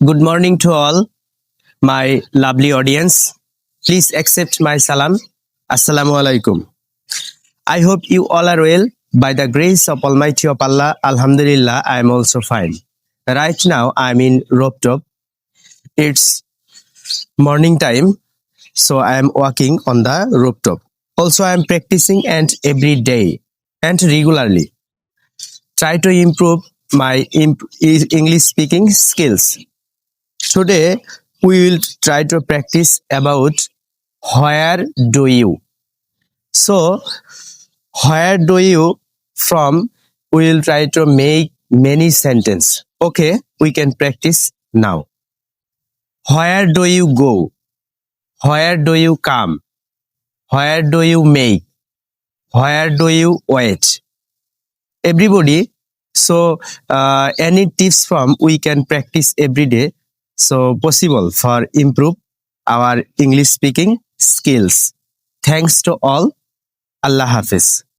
Good morning to all my lovely audience. Please accept my salam. Assalamu alaikum. I hope you all are well. By the grace of Almighty of Allah, Alhamdulillah, I am also fine. Right now, I'm in rooftop. It's morning time, so I am walking on the rooftop. Also, I am practicing and every day and regularly. Try to improve my English speaking skills. Today, we will try to practice about where do you. So, where do you from? We will try to make many sentences. Okay, we can practice now. Where do you go? Where do you come? Where do you make? Where do you wait? Everybody, so any tips from we can practice every day. So possible for improve our English speaking skills. Thanks to all. Allah Hafiz.